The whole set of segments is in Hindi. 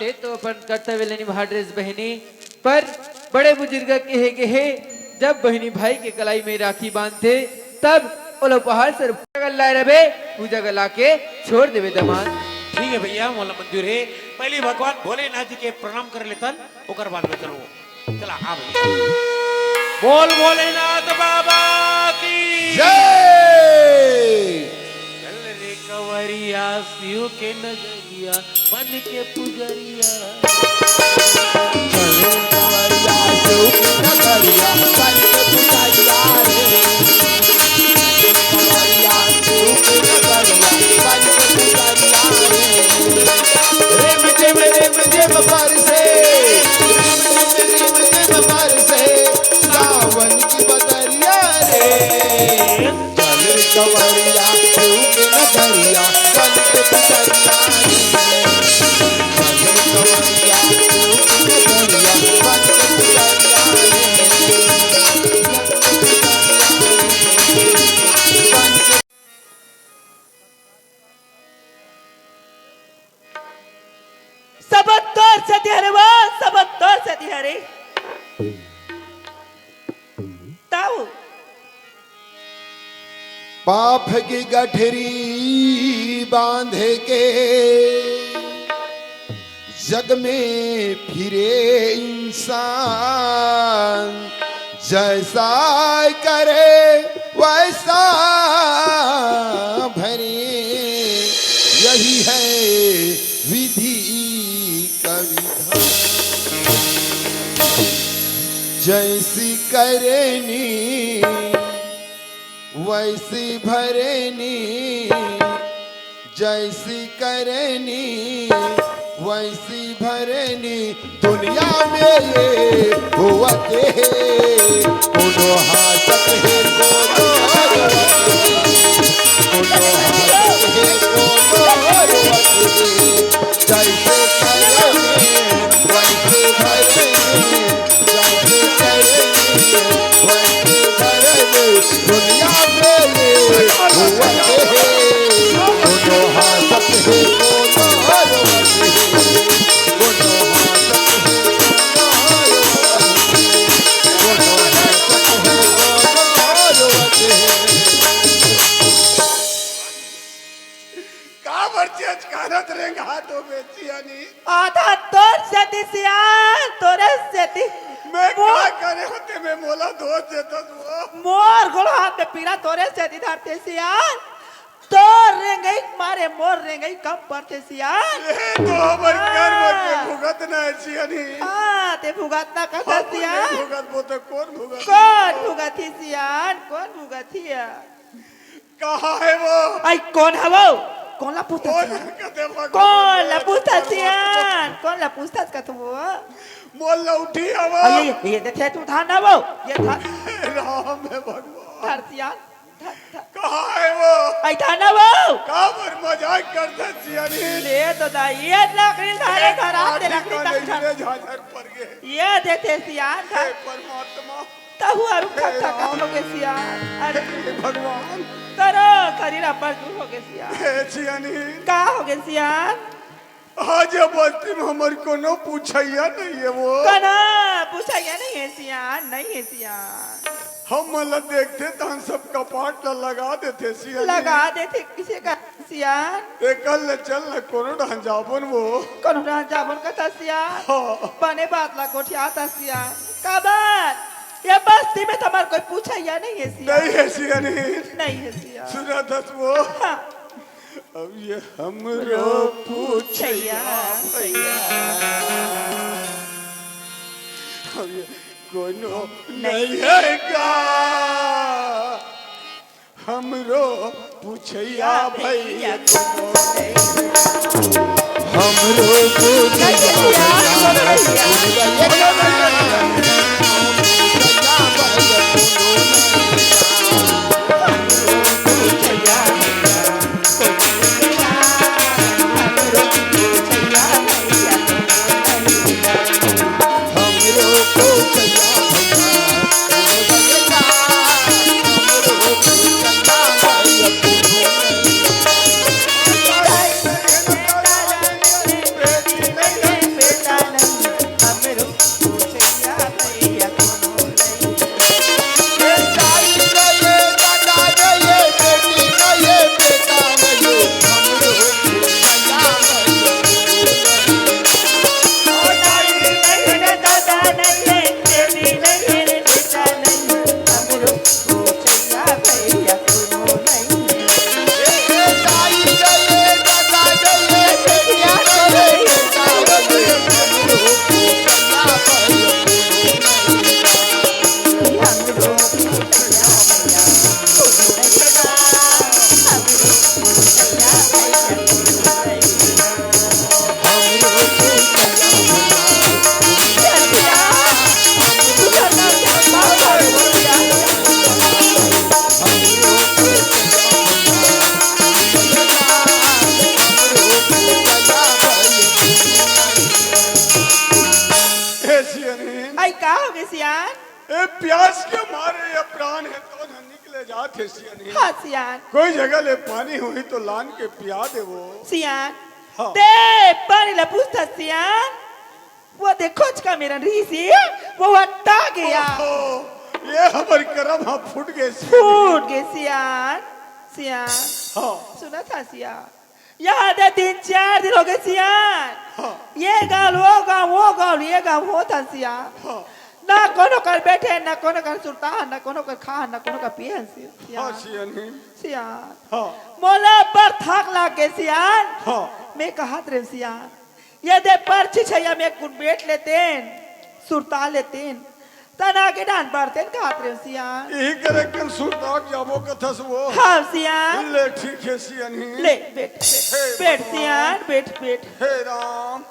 ते तो अपन कर्तव्य लेनी निभा ड्रेस बहनी पर बड़े बुजुर्ग कहे जब बहनी भाई के कलाई में राखी बांधते तब ओलो पहाड़ से लाए रहे पूजा गला के छोड़ देवे दमान। ठीक है भैया मोला मंजूर है। पहले भगवान भोलेनाथ जी के प्रणाम कर लेतन ओकर बाद में चलो चला हाँ भैया। बोल भोलेनाथ बाबा की जय। चल रे कंवरिया शिव के नगरिया बन के पुजरिया चल कंवरिया शिव के नगरिया बन के पुजरिया रे। कंवरिया शिव के नगरिया बन के पुजरिया रे। रेम जेब बरसे रेम जेब बरसे सावन की बदरिया रे। चल कंवरिया शिव के नगरिया बन के पुजरिया रे। चल कंवरिया शिव के नगरिया बन के पुजरिया रे। सबत्तर से दिहरे ताऊ पाप की गठरी बांधे के जग में फिरे इंसान जैसा करे वैसा भरे यही है विधि का विधान। जैसी करेनी वैसी भरेनी जैसी करेनी वैसी भरेनी दुनिया में ये हुआ के कोनो हाथक है कोनो हाथक है कोनो जैसे करेनी वैसे भरेनी जैसे करेनी वैसे भरेनी दुनिया में ये हुआ के कोनो हाथक है कोनो आधा तोर से दिसियान तोरे से दी मैं क्या करे होते मैं मोला धोत देता तू मोर गोड़ हाथ में पीला तोरे से दी धरते सियान तोर रेंगई मारे मोर रेंगई कम पड़ते सियान ये तो हमर कर्म के भुगत ना सियानी हां ते भुगत ना कर सियान भुगत बोते कौन भुगत कौन भुगती सियान कौन भुगतिया कहाँ है वो आई कौन है वो कौन ला पूछता कौन सियान कहते भगवान कौन ला पूछता सियान कौन ला पूछता का तू मोल उठी हवा ये देखे तू था ना वो ये था राम है भगवान धर सियान कहाँ है वो आई था ना वो कहाँ पर मजाक करता सियानी ले तो दा ये लकड़ी धारे धरा दे लकड़ी मेरे झाझर पर गए ये देते सियान था परमात्मा तहु अरु खट्टा का हो गए सियान अरे भगवान करो करीरा पर दूर हो गए सियान हे सियानी का हो गए सियान आज बस्ती में हमारे को नो पूछाया नहीं है वो कना पूछा ये नहीं है सियान नहीं है सियान हम मतलब देखते तो हम सब कपाट लगा देते सियानी लगा देते किसी का सियान कल चल न कोनो ढंजाबन वो कौन जाबन का था सियान हाँ। बने बात ला गोठिया था सियान का बात ये बस्ती में तुम्हारे कोई पूछा या नहीं है सियान नहीं है सियानी नहीं है सियान सुना दस वो हाँ। अब ये हमरो पूछैया सैया अब ये कोनो नहीं है का हमरो पूछैया भैया हमरो का हो गए सियान? ए प्यास के मारे ये प्राण है तो न निकले जाते सियानी। हाँ सियान। कोई जगह ले पानी हुई तो लान के पिया दे वो। सियान हाँ। दे पानी ला पूछता सियान। वो देखो का मेरा रीसी वो हटा गया। ओहो, ये हमारे करम हाँ फूट गए फूट गए सियान। सियान हाँ सुना था सियान, याद है 3-4 दिन हो गए सियान। हाँ ये गाल वो गाँव वो गाँव ये गाँव वो था सियान। हाँ ना कोनो कर बैठे ना कोनो कर सुरता ना कोनो कर खा ना कोनो का पिए हाँ सियान। सियानी सियान हाँ मोला पर थाक लागे सियान। हाँ मैं कहा रे सियान ये दे पर्ची छैया में कुन बैठ लेतेन सुरता लेतेन तना के डान पड़तेन कहा रे सियान। यही करे कल सुरताक जाबो कथा से वो। हाँ सियान ले ठीक है सियानी। ले बैठ बैठ सियान बैठ बैठ। हे राम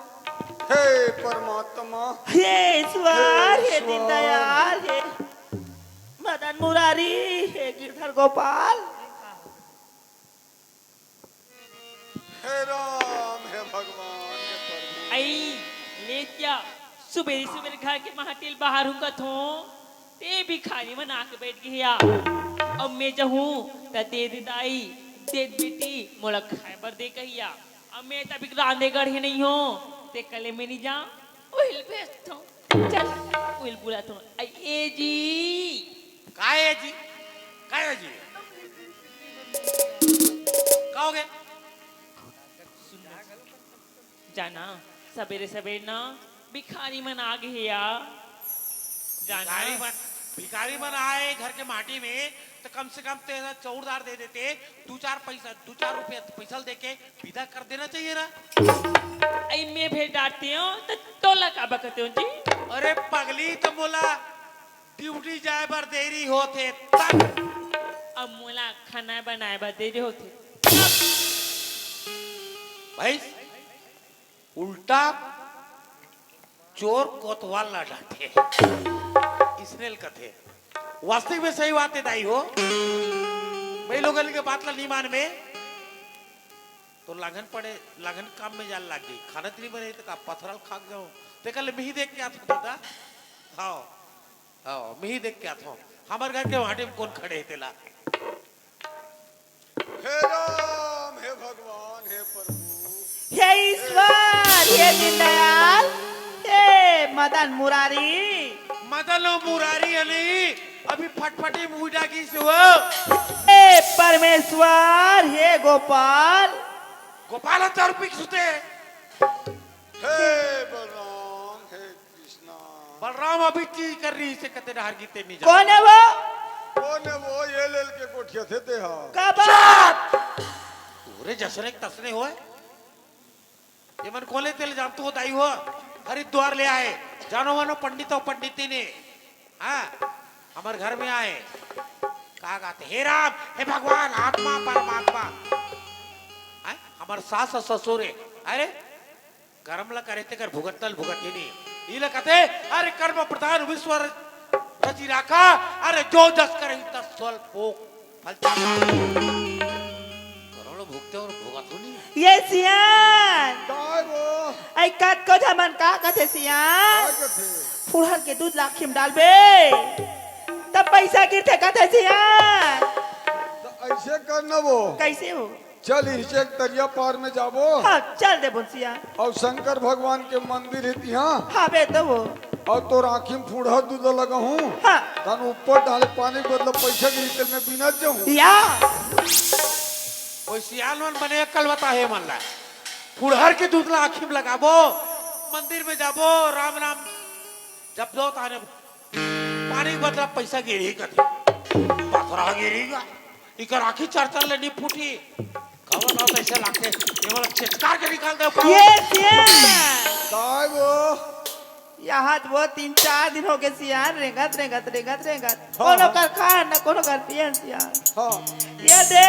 हे परमात्मा हे ईश्वर हे ईश्वर। दीनदयाल हे मदन मुरारी हे गिरधर गोपाल। हे राम हे भगवान हे प्रभु। आई ले क्या सुबेरी सुबेरी घर के महाटेल बाहर हूँ थो ते भिखारी में नाक बैठ गया। अब मैं जहूँ त दे दाई दे बेटी मोला खाए बर दे कहिया। अब मैं तभी रांधे गढ़े नहीं हो ते कले में नहीं जा ओहिल बेच थो चल ओहिल बुला थो आई ए जी काय जी काय जी कहोगे जाना सवेरे सवेरे ना भिखारी मन आ गया जाना भिखारी बन आए घर के माटी में तो कम से कम तेरा चौड़दार दे देते 2-4 रुपया पैसा दे के विदा कर देना चाहिए ना। आई मैं भेज डांटती हूँ तो टोला का बकते हूँ जी। अरे पगली तो बोला ड्यूटी जाए बर देरी होते तब अब मोला खाना बनाए बर देरी होते भाई उल्टा चोर कोतवाल ना डांटे इसने कथे वास्तविक में सही बात है दाई हो भाई लोग के बात ला नहीं मान में तो लागन पड़े लागन काम में जाल लाग गई खाना नहीं बने तो का पथरल खाक जाओ ते कल मिही देख के आता दादा हाँ हाँ मिही देख के आता हमारे घर के वाटे में कौन खड़े तेला हे राम हे भगवान हे प्रभु। हे ईश्वर हे दीनदयाल हे मदन मुरारी मदन मुरारी अली अभी फटफटी मुंडा की से हो हे परमेश्वर हे गोपाल गोपाल 1000 रुपये सुते हे बलराम हे कृष्णा। बलराम अभी चीज कर रही इसे कहते नहर गीते नहीं जा कौन है वो? कौन है वो ये लेल के कोठिया थे ते हाँ। कब? पूरे जसने तसने हो ये मन कोले तेल जानते हो दाई हो हरिद्वार ले आए जानो मानो पंडित और पंडिती ने हाँ हमारे घर में आए कहा गाते हे राम हे भगवान आत्मा परमात्मा हमारे सास और ससुर अरे कर्म ला करे कर भुगतल भुगती नहीं ये कहते अरे कर्म प्रधान विश्व रची राखा अरे जो जस करे तस स्वल पोक फलता करोड़ों भुगते और भुगत नहीं ये सियान काय वो आई काट को जमन का कथे सियान काय कथे फुहर के दूध लाखिम डालबे तब पैसा गिरते कथे सियान। तो ऐसे करना वो कैसे हो? चल इसे दरिया पार में जाबो हाँ चल दे बोलसिया। और शंकर भगवान के मंदिर है यहाँ हाँ बे तो वो और तो राखी में फूढ़ा दूध लगा हूँ हाँ धन ऊपर डाले पानी के बदले पैसा गिरी तेल में बिना जाऊँ या कोई सियाल मन बने कल बता है मन ला फुड़हर के दूध ला आँखी में लगाबो मंदिर में जाबो राम राम जब दो ताने पानी के बदला पैसा गिरी कथे पथरा गिरीगा इकर आँखी चरचर ले नहीं फूटी खबर ना पैसे लाके ये वाला चित्कार के निकाल दे ये सियान काय वो यहाँ वो 3-4 दिन हो गए सियान रेंगत रेंगत रेंगत रेंगत कोनो कर खा न कोनो कर पियन सियान। हाँ ये दे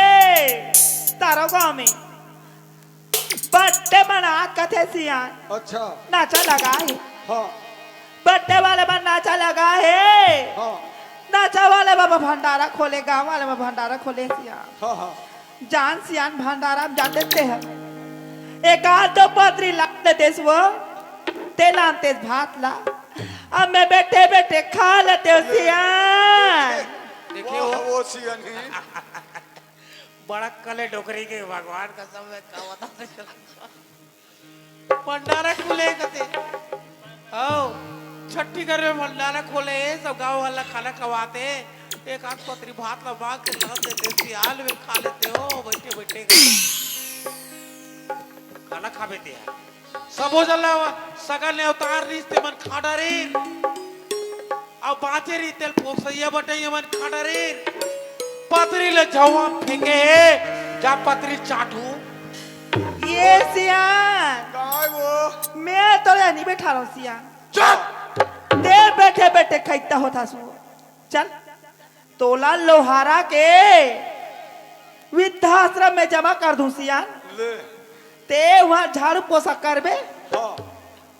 तारो गाँव में बट्टे बना कथे सियान अच्छा नाचा लगा है हाँ बट्टे वाले में नाचा लगा है हाँ नाचा वाले बाबा भंडारा खोले गाँव वाले में भंडारा खोले सियान हाँ हाँ जान सियान भंडारा में जाते थे हम एक आध दो पत्री लाते देश वो तेल आते भात ला अब मैं बैठे बैठे खा लेते हो सियान। देखिए वाह, वो वो सियन ही बड़ा कले डोकरी के भगवान का सब है का बता भंडारा खुले कते आओ छठी घर में भंडारा खोले सब गांव वाला खाना खवाते एक आध पत्री भात ला मांग के रख देते सियाल में खा लेते हो बैठे बैठे खाना खा बेते हैं सब हो जाला सगल ने अवतार रिश्ते मन खा डारे अब बाचे री तेल पोसैया बटे ये मन खा डारे पतरी ले जावा फेंके जा पतरी चाटू ये सियान काय वो मैं तो नहीं बैठा रहा हूँ सियान। चुप देर बैठे बैठे खैता होता सु चल तोला लोहारा के वृद्धाश्रम में जमा कर दूं सियान। ले ते वहां झाड़ू पोछा करबे हाँ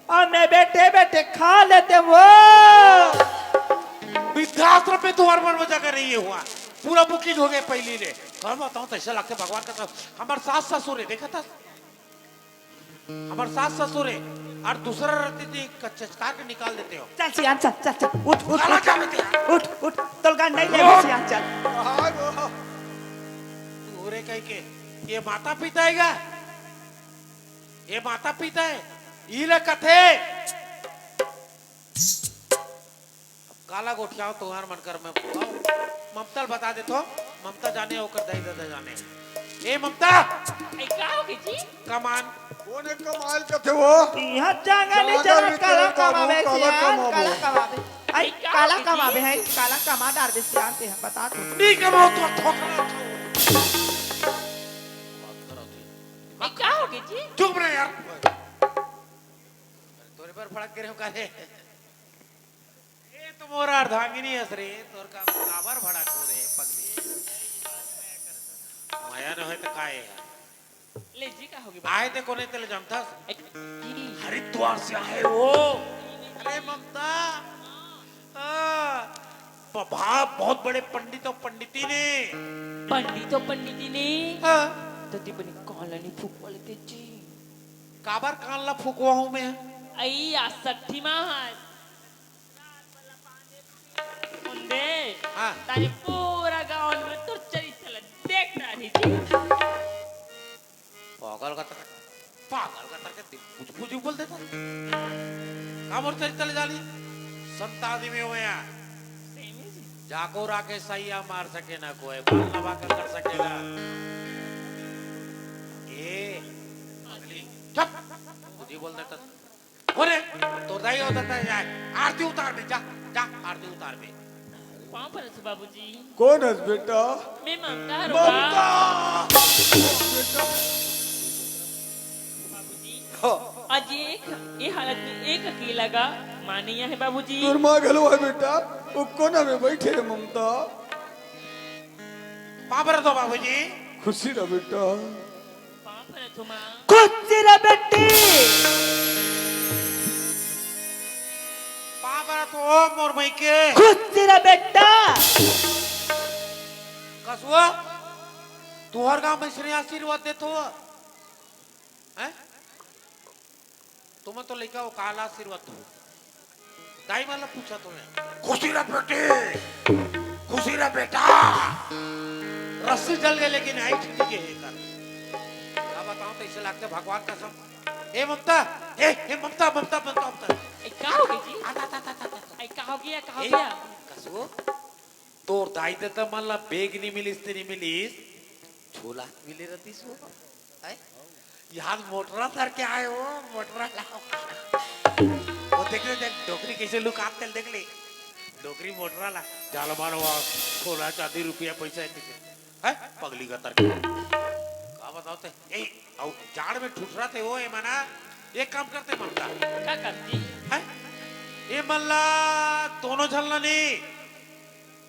और मैं बैठे बैठे खा लेते वो। वृद्धाश्रम में तुम्हार मन मजा कर रही है हुआ पूरा बुकिंग हो गए पहली ने और बताऊं तो ऐसा लगता भगवान का हमारे सास ससुर है देखा था हमारे सास ससुर है और दूसरा रहती थी चचकार के निकाल देते हो चल सियान चल चल चल उठ उठ खाना उठ खा बेटे उठ उठ तोलगा नहीं ले सियान चल। काय वो पूरे कह के ये माता पिता है क्या ये माता पिता है ये कथे काला गोठियाओ तुम्हार मन कर मैं ममता बता दे तो ममता जाने होकर दाई दादा जाने ए ममता आई का हो गई जी कमान वो ने कमाल कथे वो यहाँ जागा नहीं जागा चला नहीं काला चला, कमावे काला सियान कमावे। काला कमावे आई क्या काला होगी? कमावे है काला कमा डाल दे सियान ते बता तू। नहीं कमाओ तो ठोकरा आई का हो गई जी चुप रहे यार तोरे पर फड़क गिरे काहे ये तो मोरा अर्धांगिनी हस रे तोर का काबर भड़ा को रे पगली माया न होय तो काहे यार ले जी का हो गई आए थे कोने तेले जानता आई, जी हरिद्वार से आए वो अरे ममता भाव बहुत बड़े पंडित और पंडिती ने पंडिती ने हाँ, तती बनी कॉलोनी फूक वाले ते जी काबर कान ला फूकवा हूं मैं आई आ 60 मास मुंडे हाँ। तारे पूरा गांव में तो चरित्र देख रही थी पागल का तरह कुछ कुछ बोल देता काम और चरित्र जाली संत आदमी हो या जाको राके सैया मार सके ना कोई बाल लबा कर सकेगा ये अगली चुप कुछ बोल देता बोले तो दाई होता था जाए आरती उतार दे जा जा आरती उतार दे पाँव पर है बाबूजी कौन है बेटा मैं ममता ममता रुका बाबूजी हाँ आज ये हालत में एक अकेला का माने यहाँ है बाबूजी दुर्मा गलो है बेटा वो कोना में बैठे है ममता पापर तो बाबूजी खुशी रह बेटा पाँव पर है तुम खुद रे बेटी पापर तो मोर मई के खुद रे बेटा कसुआ तुहर गांव में श्री आशीर्वाद देतो हैं तुम तो लइका वो काला आशीर्वाद दो दाई वाला पूछा तुम्हें खुशी रह बेटे खुशी रह बेटा रस्सी जल गए लेकिन आई ठीक है कर क्या बताऊं तो इसे लगता है भगवान का सब ए ममता ए ममता ममता ममता ममता आई का हो गई जी आता आता आता आता आई का हो ए गया कसुआ तोर दाई देता मन ला बेग नहीं मिलिस तेरी मिलिस छोला मिले रहती सो है यहाँ मोटरा सर के आए हो मोटरा लाओ वो देख ले देख डोकरी कैसे लुकात तेल देख ले डोकरी मोटरा ला जाल मारो वहाँ 16 चांदी रुपया पैसा है पगली का तरक क्या बताओ ते ए आओ जाड़ में ठुठरा थे वो ए मना एक काम करते ममता क्या करती है ये मल्ला दोनों झलना नहीं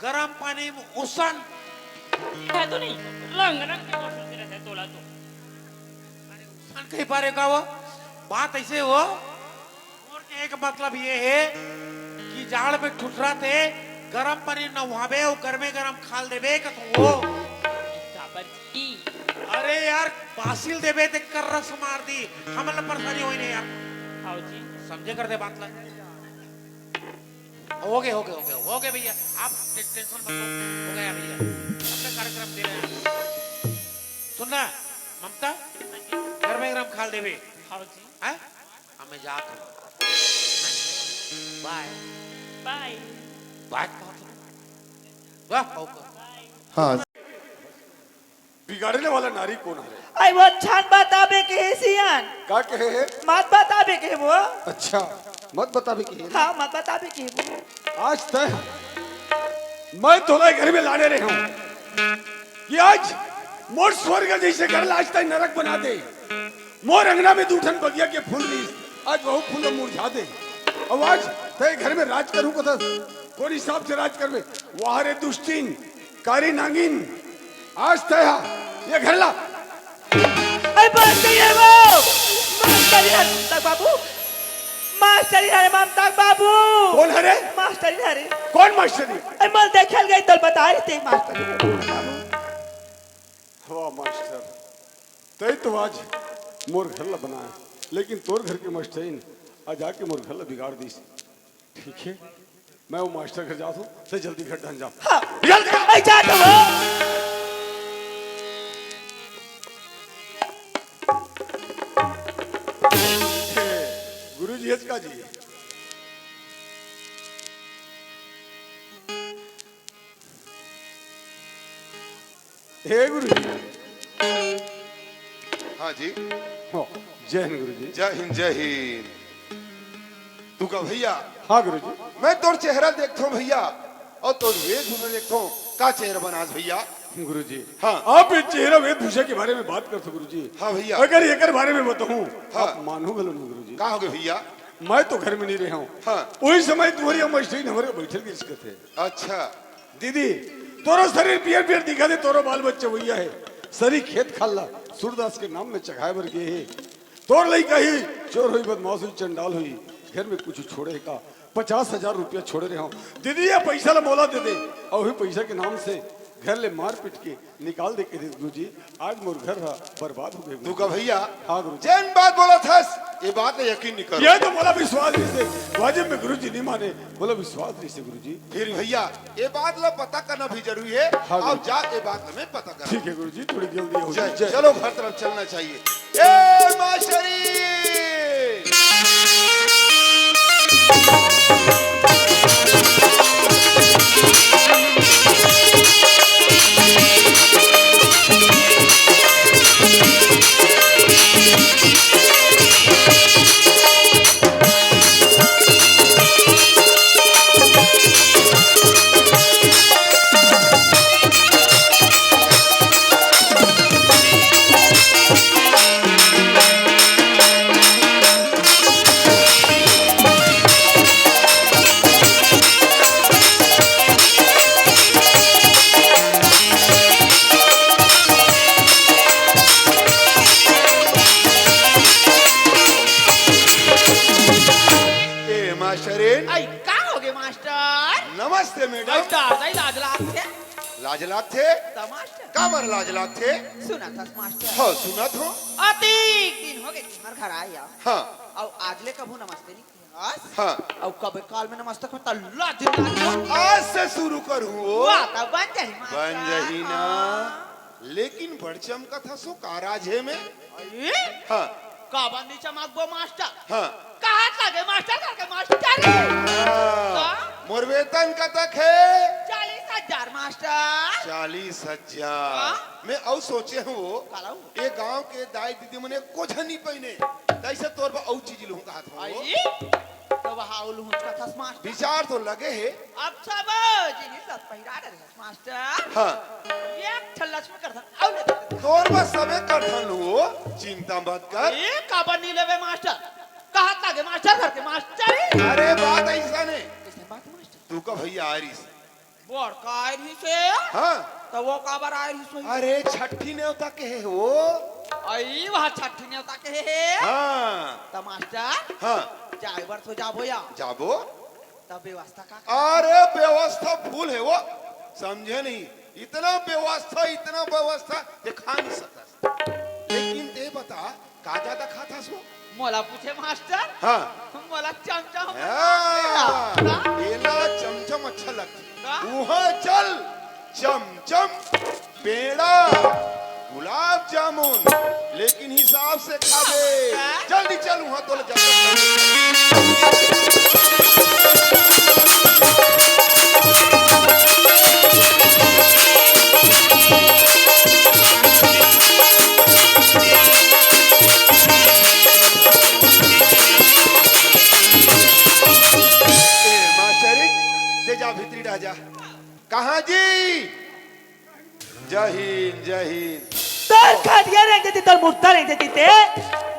गरम पानी में उसन है तो नहीं रंग रंग के मौसम से रहता है तोला तो उसन कहीं पारे का वो बात ऐसे हो और के एक मतलब ये है कि जाड़ में ठुठरा थे गरम पानी न वहावे वो गर्मे गरम खाल देवे का तो वो काबर जी अरे यार बासिल देवे ते कर रस मार दी हमला परेशानी होई नहीं यार आओ जी समझे कर दे बात ला हो गए भैया, आप टेंशन मत लो, हो गया भैया, अपना कार्यक्रम दे रहे हैं। सुनना ममता, घर में गरम खाल देवे हाँ जी हैं, हमें जात हूँ, बाय बाय बाय वाह ओके। हाँ बिगाड़ने वाला नारी कौन है? आई वो छान बताबे के है सियान, का कहे है? मत बताबे के है वो। अच्छा मत बता भी कि हाँ मत बताबे के है वो। आज तक मैं तोला घर में लाने रहे हूँ कि आज मोर स्वर्ग जैसे घर आज तक नरक बना दे। मोर अंगना में दूठन बगिया के फूल दी, आज बहुत फूल मुरझा दे। अब आज तय घर में राज करूं को कौन हिसाब से राज करवे? वाह रे दुष्टिन कारी नागिन, आज तय ये घर ला। अरे मास्टर है वो, मास्टर है ममता बाबू, मास्टर है ममता बाबू। कौन है रे? मास्टर है रे। कौन मास्टरी? अरे मल देखल गई तो बता रही थी मास्टर है वाह मास्टर, तय तो आज मोर घर ला बनाया, लेकिन तोर घर के मास्टरीन आज आके मोर घर ला बिगाड़ दी। ठीक है, मैं वो मास्टर घर जाता हूँ, तो जल्दी घर ढन जा। हाँ निकल जा। आई जा तो वो। गुरु जी का जी हे गुरु जी। हाँ जी, हो, जय हिंद गुरु जी। जय हिंद जय हिंद। तू का भैया? हाँ गुरु जी। मैं तोर चेहरा देखता हूँ भैया, और तोर वेशभूषा देखता हूँ, का चेहरा बनास भैया? गुरु जी हाँ। आप ये चेहरा वेशभूषा के बारे में बात करते गुरु जी। हाँ भैया। अगर एक बारे में बताऊं हाँ। आप मानोगे नहीं गुरु जी। का हो गए भैया? मैं तो घर में नहीं रहा हूँ। हाँ। वही समय तुम्हारी मस्टरीन हमारे बैठल के इसके थे। अच्छा दीदी तोरो शरीर पियर पियर दिखा दे, तोरो बाल बच्चे भैया है, सरी खेत खाला सूरदास के नाम में चढ़ाए बर गए है। तोर लई कही चोर हुई, बदमाश हुई, चंडाल हुई, घर में कुछ छोड़े का 50,000 रुपया छोड़े रहे हो। दीदी ये पैसा ला मोला दे दे, और वही पैसा के नाम से घर ले मार पीट के निकाल दे के दे गुरु जी। आज मोर घर बर्बाद हो गए। तू का भैया? हाँ गुरु जी। जैन बात बोला था, ये बात है यकीन नहीं करो। ये तो बोला विश्वास नहीं से वाजिब में गुरु जी नहीं माने, बोला विश्वास नहीं से गुरु जी। फिर भैया ये बात ला पता करना भी जरूरी है। हाँ, और जा ये बात हमें पता करना। ठीक है गुरु जी, थोड़ी जल्दी हो जाए। चलो घर तरफ चलना चाहिए। ए माशरी, आई का हो गए मास्टर? नमस्ते मैडम। मास्टर नहीं लाज लाग थे लाजलात थे? तो मास्टर का बर लाजलात थे? सुना था मास्टर। हाँ सुना तो। अतीक दिन हो गए तुम्हारे घर आया, हाँ और आज ले कबू नमस्ते नहीं किया। हाँ। और कब काल में नमस्ते को तल्ला दिन आज से शुरू करूँ। वाह तब बन जाही मास्टर। बन जही ना, लेकिन बड़चम का था सो काराज है में। अरे हाँ का बंदी चमक मास्टर। हाँ। कहाँ लगे मास्टर घर के मास्टर? हाँ। मोर वेतन का तक है 40,000 मास्टर। 40,000। मैं और सोचे हूँ कालाऊ ये गांव के दाई दीदी मने कुछ नहीं पहने, तैसे तौर पर और चीज लूँ कहा था। आई तो वहाँ उल्लू का था मास्टर। विचार तो लगे है। अब सब जिन्हें सत पहिरा रहे मास्टर। हाँ एक ठल्लच में कर था और ले देते। तोर पर सबे कर लो, चिंता मत कर। ये काबर नहीं लेवे मास्टर? कहाँ लगे मास्टर घर के मास्टर? अरे बात ऐसा नहीं, किसने बात मास्टर? तू का भैया आरिस। बोर का आयरी से हाँ तो वो काबर आयरी से? अरे छठी नेवता के है वो। आई वहाँ छठी नेवता के है। हाँ तो मास्टर हाँ जाए बर तो जाबो या जाबो। तब व्यवस्था का अरे व्यवस्था फूल है वो, समझे नहीं? इतना व्यवस्था दिखा नहीं सकता। लेकिन ते बता का ज्यादा खाता सो? मोला पूछे मास्टर। हाँ मोला चमचा हाँ, ये ला वहाँ चल, चमचम, पेड़ा, गुलाब जामुन, लेकिन हिसाब से खाबे। जल्दी चल वहाँ तो जा भीतरी राजा। कहाँ जी? जय हिंद, जय हिंद। तोर खटिया नहीं देती, तोर मुर्दा नहीं देती ते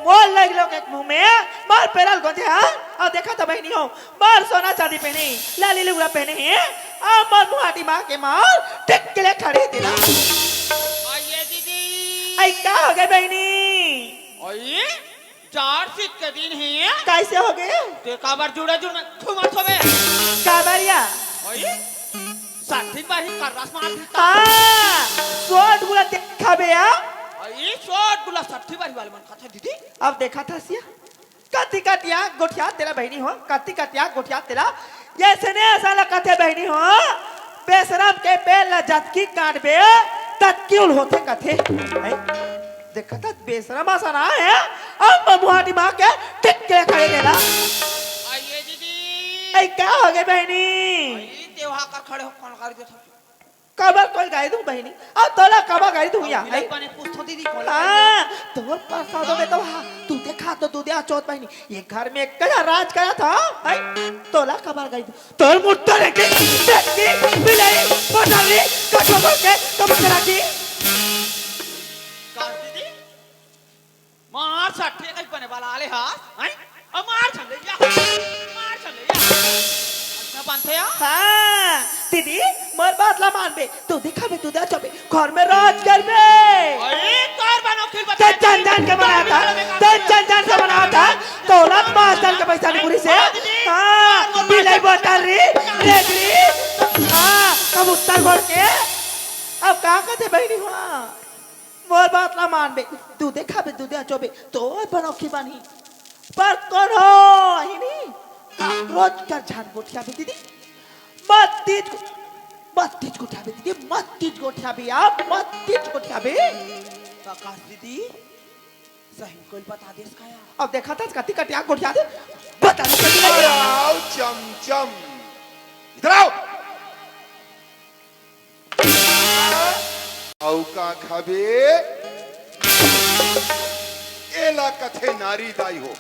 मोल लग लोग एक मुंह में मार पेरल गोंजे। हाँ और देखा तो बहनी हो मार सोना चांदी पहने लाली लुगड़ा पहने हैं आ मार मुहाटी मार के मार टिक के लिए खड़ी थी ना। आइए दीदी। आई क्या हो गए बहनी? आइए 4 सिख के दिन है। कैसे हो गए? ते काबर जुड़े जुड़े घुमा थोबे। काबरिया आइए 60 बार ही कर रस मार देता। हाँ सोट गुला देखा बे आ। आइए शॉट गुला 60 बार वाले मन खाता दीदी। अब देखा था सिया कति कटिया गोठिया तेरा बहनी हो, कति कटिया गोठिया तेरा ये सने ऐसा लगते बहनी हो बेशरम के पेल लजत की काट बे तत्क्यूल होते कथे। देखा था बेशरम आसा ना है अब मुहाटी मार के टिक के खड़े देला। आइए दीदी। ऐ क्या हो गए बहनी? आइए देवहा कर खड़े हो कौन कर दे था। कबर कोई गाय दूं बहनी अब तोला कबर गाय दूं या मिलाई पाने पूछतो दीदी कौन। हाँ तोर प्रसादों में तो तू देखा तो तू दे चौथ बहनी ये घर में कया राज करा था। तोला कबर गाय दूं तोर मुट्ठा लेके देखी मिलाई पटाली कटवा के कबर करा की। काश दीदी मार 60 कहीं पने वाला आले हाथ हैं अब मार चले या मार चले या अच्छा बनते या। हाँ दीदी मोर बात ला मान बे तू देखा बे तू दे चबे घर में राज कर बे। अरे कार बनो फिर बता। ते चंदन के बनाया था ते चंदन से बनाया था तोला मास्टर के पैसा नहीं पूरी से। हाँ बिलाई बोतल री रेगरी हाँ कबूतर बोल के अब क्या कहते बहनी हुआ मोर बात ला मान बे तू देखा बे तू दे चबे तो बनोखी बनी पर कौन हो ही नहीं रोज कर झाड़ गोठिया भी दीदी मत तीज गोठिया भी दीदी मत तीज गोठिया भी आप मत तीज गोठिया भी। काश दीदी सही कोई बता दे इसका यार। अब देखा था कति कटिया गोठिया दे बता दे कैसे लगी। आओ चमचम, इधर आओ। आओ का खाबे एला कथे नारी दाई हो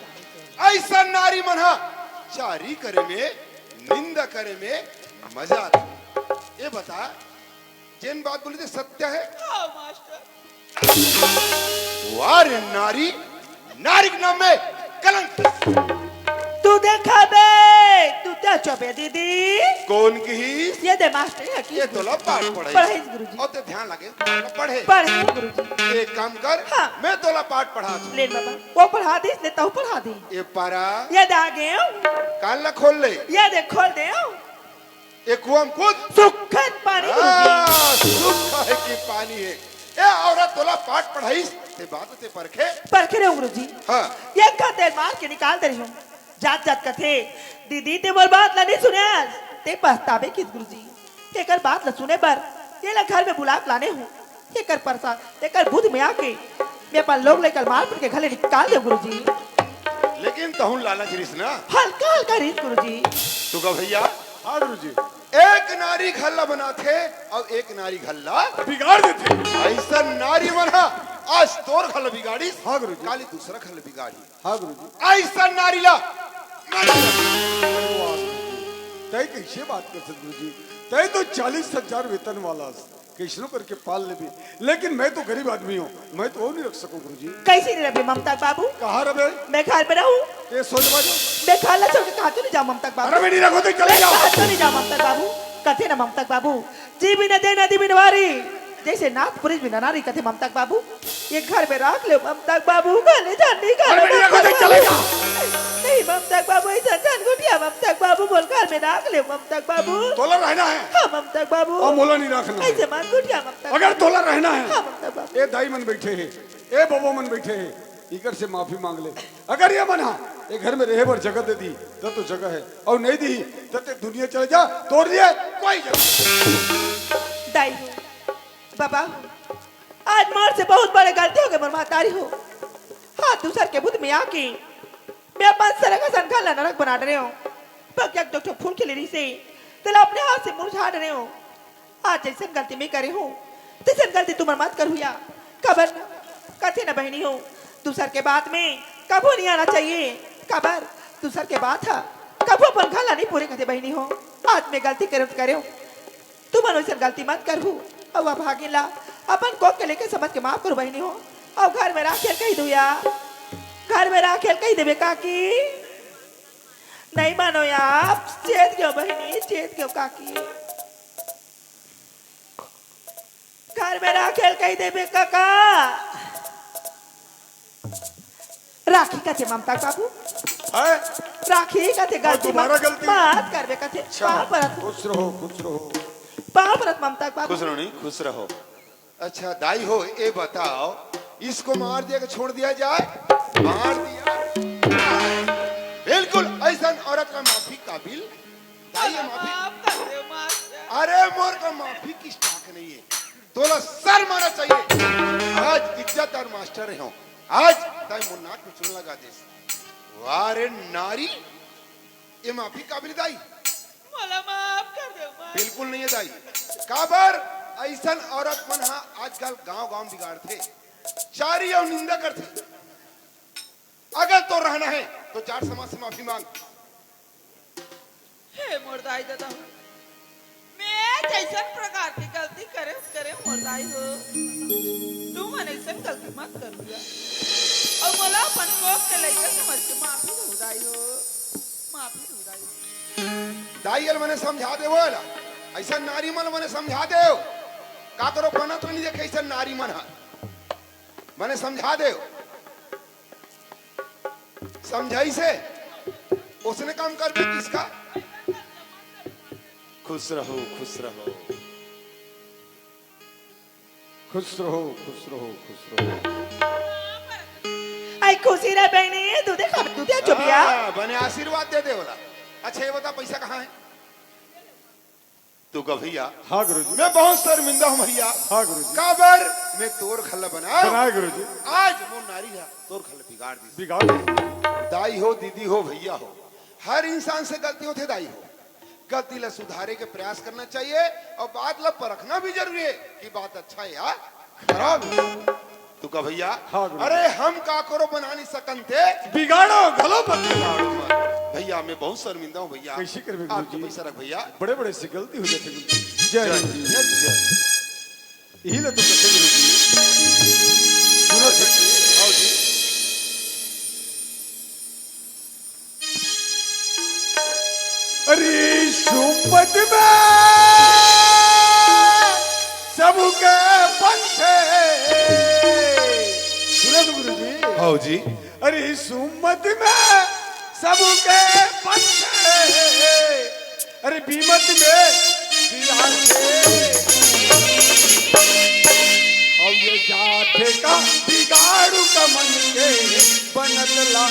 ऐसा नारी मना चारी करे में निंदा करे में मजा आता। ये बता जिन बात बोली थी सत्य है? हाँ मास्टर। वार नारी नारी के नाम में कलंक। तू देखा बे तू क्या चुपे दीदी कौन की? ये दे मास्टर है कि ये तो ला पाठ पढ़ाई पढ़ाई गुरुजी और ते ध्यान लगे पढ़े पढ़े गुरुजी। एक काम कर हाँ। मैं तो ला पाठ पढ़ा दूं। ले बाबा वो पढ़ा दी लेता हूँ पढ़ा दी। ये पारा ये दे आगे कान ला खोल ले। ये दे खोल दे ये कुआं में कूद। सुखद पानी गुरुजी। सुख है कि पानी है। ए औरत तोला पाठ पढ़ाई ते बात ते परखे परखे रहे गुरुजी। हाँ ये का तेल मार के निकाल दे रही हूँ जात जात कथे दीदी ते मोर बात ला नहीं सुने ते पछतावे किस गुरुजी एकर बात ला सुने बर ये ला घर में बुला लाने हूँ एकर प्रसाद एकर बुध में आके मैं अपन लोग लेकर मार पड़ के घले निकाल दे गुरुजी। लेकिन तहुन लालच रिस ना हल्का हल्का रीत गुरुजी। तू का भैया हाँ गुरुजी एक नारी घल्ला बनाते और एक नारी घल्ला बिगाड़ देते। ऐसा नारी बना आज तोर घल बिगाड़ी। हाँ गुरुजी। काली दूसरा घल बिगाड़ी। हाँ गुरुजी ऐसा नारी ला तय कैसे बात कर सकते गुरुजी तय तो 40,000 वेतन वाला कैसनो करके पाल ले भी लेकिन मैं तो गरीब आदमी हूँ मैं तो वो नहीं रख सकूं गुरुजी। कैसी नहीं रहे ममता बाबू कहाँ रहे मैं घर में रहूं ये सोच बाजो मैं खाला छोड़ के कहा तो नहीं जाऊं ममता बाबू। अरे मैं नहीं रखो तो चले जाओ। कहा तो नहीं जाऊं ममता बाबू कथे ना ममता बाबू जी भी न दे नदी भी नवारी जैसे नाथ पुरुष भी नारी कथे ममता बाबू ये घर में रख ले ममता बाबू गाने जाने का अरे मैं नहीं रखो तो चले जाओ। नहीं ममता बाबू ऐसा जान गुटिया ममता बाबू बोल घर में रख ले ममता बाबू। तोला रहना है हाँ ममता बाबू और मोला नहीं रखना है। ऐसे मान गुटिया ममता अगर तोला रहना हाँ है ममता बाबू ए दाई मन बैठे है ए बबो मन बैठे है इकर से माफी मांग ले अगर ये मना ये घर में रहे बर जगह दे दी तो जगह है और नहीं दी तो ते दुनिया चले जा तोड़ दिए कोई जगह दाई हो बाबा आज मोर से बहुत बड़े गलती हो गए मोर महतारी हो हाथ दूसर के बुद्ध में आके मैं अपन सर का संखाला नरक बना रहे हो पक्या डॉक्टर फूल के लिए से तेरा अपने हाथ से मुरझा रहे हो आज जैसे गलती मैं करे हूँ तैसे गलती तुम मत कर हुआ खबर कथे न बहनी हो दूसर के बात में कबू नहीं आना चाहिए खबर दूसर के बात है कबू अपन खाला नहीं पूरे कथे बहनी हो आज मैं गलती करे तुम वैसे गलती मत कर हूँ अब वह भागेला अपन को के लेके समझ के माफ करो बहनी हो अब घर में राखेल कही दो या घर में राखेल कही देवे काकी नहीं मानो यार चेत क्यों बहनी चेत क्यों काकी घर में राखेल कही देवे काका राखी का थे ममता बाबू है राखी का थे गलती तुम्हारा गलती बात करवे का थे परत खुश रहो खुश रहो परत ममता बाबू खुश रहो नहीं खुश रहो। अच्छा दाई हो ये बताओ इसको मार दिया कि छोड़ दिया जाए? मार दिया बिल्कुल ऐसा औरत का माफी काबिल दाई है माफी। अरे मोर का माफी की स्टाक नहीं है तोला सर मारना चाहिए। आज इज्जत और मास्टर हो आज ताई मुन्नाक में चुन लगा दे वारे नारी ये माफी काबिल दाई मला माफ कर दो बिल्कुल नहीं है दाई काबर ऐसा औरत मन हाँ आजकल गांव गांव बिगाड़ते चारी और निंदा करते। अगर तो रहना है तो चार समाज से माफी मांग। हे मोरदाई दादा मैं जैसन प्रकार की गलती करे मोरदाई हो तुम ऐसा गलती मत कर दिया और बोला अपन को के लइका समझ के माफी दो दाई हो माफी दो दाई दाई अल मने समझा दे बोला ऐसा नारी मन मने समझा दे का करो बना तो नहीं देखे ऐसा नारी मन मने समझा दे समझाई से उसने काम कर भी किसका। खुश रहो खुश रहो खुश रहो खुश रहो खुश रहो आई खुशी रे बहनी तू दे चुपिया बने आशीर्वाद दे दे बोला। अच्छा ये बता पैसा कहाँ है? तू का भैया हाँ गुरुजी मैं बहुत शर्मिंदा हूँ भैया। हाँ गुरुजी काबर मैं तोर खल्ला बनाए बना गुरुजी आज वो नारी है तोर खल्ला बिगाड़ दी। बिगाड़ दाई हो दीदी हो भैया हो हर इंसान से गलती होते दाई हो गलती ला सुधारे के प्रयास करना चाहिए और बात ला परखना भी जरूरी है कि बात अच्छा है या खराब है। तू का भैया हाँ, अरे हम का करो बना नहीं सकते बिगाड़ो गलो मत बिगाड़ो मत। भैया मैं बहुत शर्मिंदा हूँ भैया कैसे करबे आपके गुरुजी? पैसा रख भैया बड़े बड़े से गलती हो जाती गुरुजी जय जय गुरुजी जय जय। यही ले तो कहते गुरुजी सुनो सच्ची आओ जी अरे सुमत में सबके पंछे सुनो तो गुरुजी आओ जी अरे सुमत में सबके पंछे अरे बीमत में और ये जाते का बिगाड़ू का मन के बनत ला